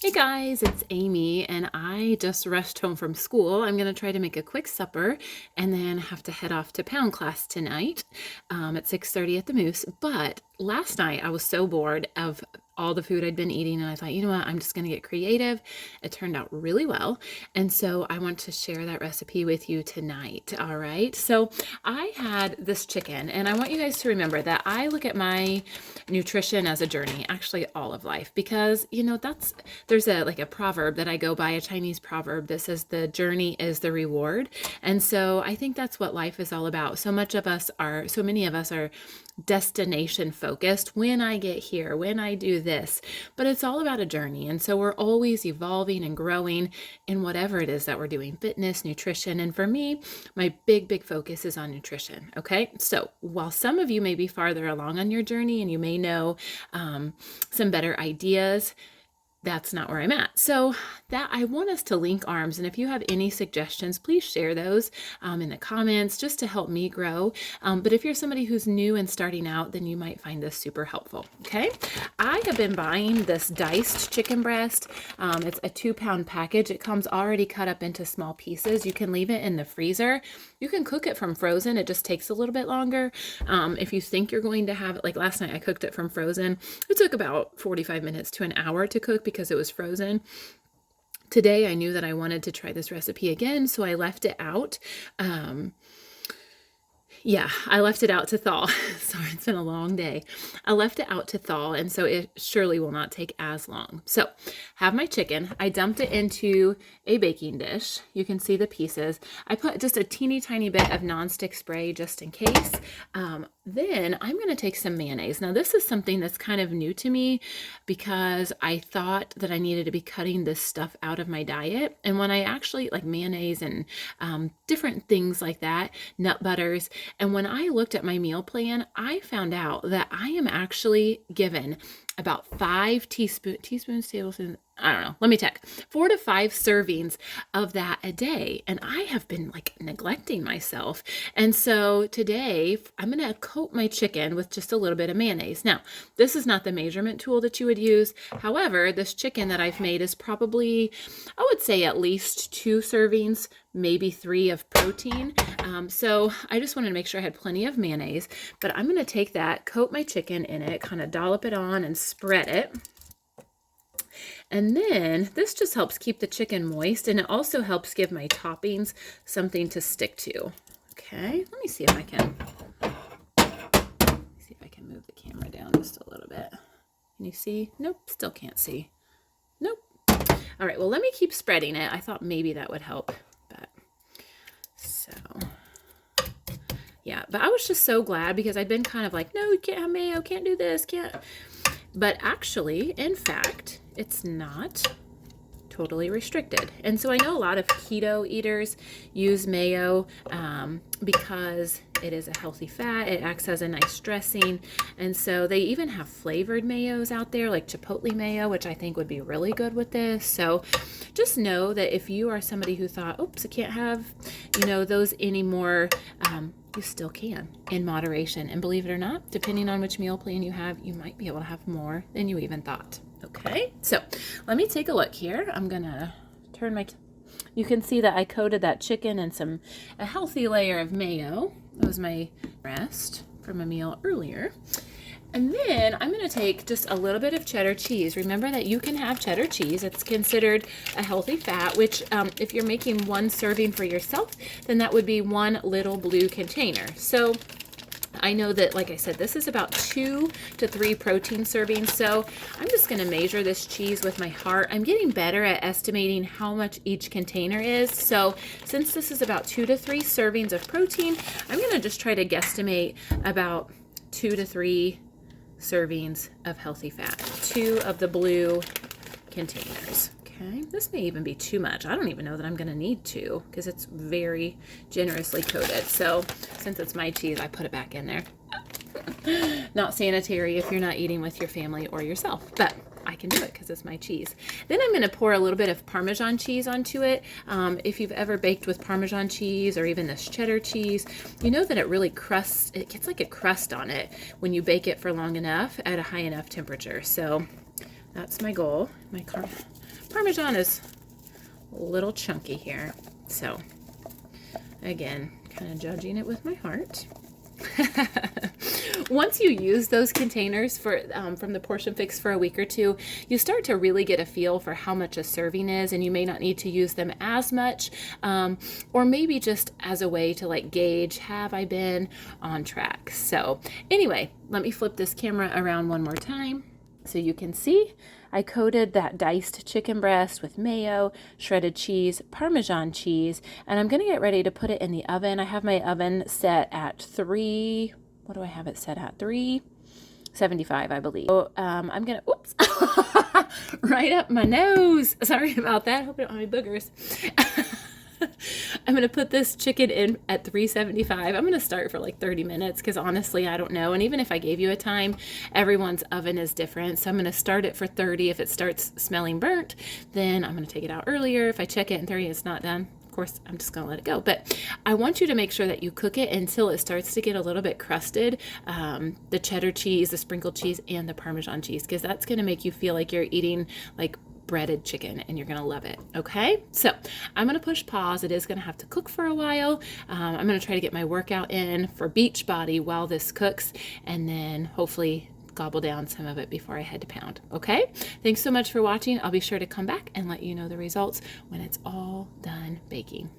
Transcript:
Hey guys, it's Amy, and I just rushed home from school. I'm going to try to make a quick supper and then have to head off to pound class tonight at 6:30 at the Moose. But last night I was so bored of all the food I'd been eating, and I thought, you know what, I'm just going to get creative. It turned out really well, and so I want to share that recipe with you tonight. All right, so I had this chicken, and I want you guys to remember that I look at my nutrition as a journey, actually all of life, because there's a proverb that I go by, a Chinese proverb that says the journey is the reward. And so I think that's what life is all about. So many of us are destination focused. When I get here, when I do this, but it's all about a journey. And so we're always evolving and growing in whatever it is that we're doing, fitness, nutrition. And for me, my big focus is on nutrition. Okay. So while some of you may be farther along on your journey and you may know some better ideas, that's not where I'm at. So that I want us to link arms. And if you have any suggestions, please share those in the comments just to help me grow. But if you're somebody who's new and starting out, then you might find this super helpful. Okay. I have been buying this diced chicken breast. It's a 2-pound package. It comes already cut up into small pieces. You can leave it in the freezer. You can cook it from frozen. It just takes a little bit longer. If you think you're going to have it, like last night I cooked it from frozen. It took about 45 minutes to an hour to cook because it was frozen. Today I knew that I wanted to try this recipe again, so I left it out. I left it out to thaw. Sorry, it's been a long day. I left it out to thaw, and so it surely will not take as long. So, have my chicken. I dumped it into a baking dish. You can see the pieces. I put just a teeny tiny bit of nonstick spray just in case. Then I'm going to take some mayonnaise. Now, this is something that's kind of new to me because I thought that I needed to be cutting this stuff out of my diet. And when I actually like mayonnaise and different things like that, nut butters, and when I looked at my meal plan, I found out that I am actually given about 5 tablespoons, I don't know, let me check, 4 to 5 servings of that a day. And I have been like neglecting myself. And so today I'm going to coat my chicken with just a little bit of mayonnaise. Now, this is not the measurement tool that you would use. However, this chicken that I've made is probably, I would say at least 2 servings, maybe 3 of protein. So I just wanted to make sure I had plenty of mayonnaise, but I'm going to take that, coat my chicken in it, kind of dollop it on and spread it. And then this just helps keep the chicken moist, and it also helps give my toppings something to stick to. Okay, let me see if I can move the camera down just a little bit. Can you see? Nope, still can't see. Nope. All right, well, let me keep spreading it. I thought maybe that would help, but so yeah, but I was just so glad because I'd been kind of like, no, you can't have mayo, can't do this, can't. But actually, in fact, it's not totally restricted. And so I know a lot of keto eaters use mayo because it is a healthy fat. It acts as a nice dressing. And so they even have flavored mayos out there like chipotle mayo, which I think would be really good with this. So just know that if you are somebody who thought, oops, I can't have, those anymore, you still can in moderation. And believe it or not, depending on which meal plan you have, you might be able to have more than you even thought. Okay, so let me take a look here. I'm gonna turn you can see that I coated that chicken in a healthy layer of mayo. That was my rest from a meal earlier. And then I'm going to take just a little bit of cheddar cheese. Remember that you can have cheddar cheese. It's considered a healthy fat, which if you're making 1 serving for yourself, then that would be 1 little blue container. So I know that, like I said, this is about 2 to 3 protein servings. So I'm just going to measure this cheese with my heart. I'm getting better at estimating how much each container is. So since this is about 2 to 3 servings of protein, I'm going to just try to guesstimate about 2 to 3 servings of healthy fat, 2 of the blue containers. Okay, this may even be too much. I don't even know that I'm going to need 2 because it's very generously coated. So since it's my cheese, I put it back in there. Not sanitary if you're not eating with your family or yourself, but I can do it because it's my cheese. Then I'm going to pour a little bit of Parmesan cheese onto it. If you've ever baked with Parmesan cheese or even this cheddar cheese, you know that it really crusts, it gets like a crust on it when you bake it for long enough at a high enough temperature. So that's my goal. Parmesan is a little chunky here. So again, kind of judging it with my heart. Once you use those containers for from the Portion Fix for a week or two, you start to really get a feel for how much a serving is, and you may not need to use them as much, or maybe just as a way to like gauge, have I been on track? So anyway, let me flip this camera around one more time so you can see. I coated that diced chicken breast with mayo, shredded cheese, Parmesan cheese, and I'm gonna get ready to put it in the oven. I have my oven set at what do I have it set at? 375, I believe. So I'm gonna, oops, right up my nose. Sorry about that. Hope I don't have any boogers. I'm going to put this chicken in at 375. I'm going to start for like 30 minutes because honestly, I don't know. And even if I gave you a time, everyone's oven is different. So I'm going to start it for 30. If it starts smelling burnt, then I'm going to take it out earlier. If I check it in 30 and it's not done, of course, I'm just going to let it go. But I want you to make sure that you cook it until it starts to get a little bit crusted. The cheddar cheese, the sprinkled cheese, and the Parmesan cheese, because that's going to make you feel like you're eating like breaded chicken, and you're gonna love it. Okay, so I'm gonna push pause. It is gonna have to cook for a while. I'm gonna try to get my workout in for Beachbody while this cooks, and then hopefully gobble down some of it before I head to pound. Okay, thanks so much for watching. I'll be sure to come back and let you know the results when it's all done baking.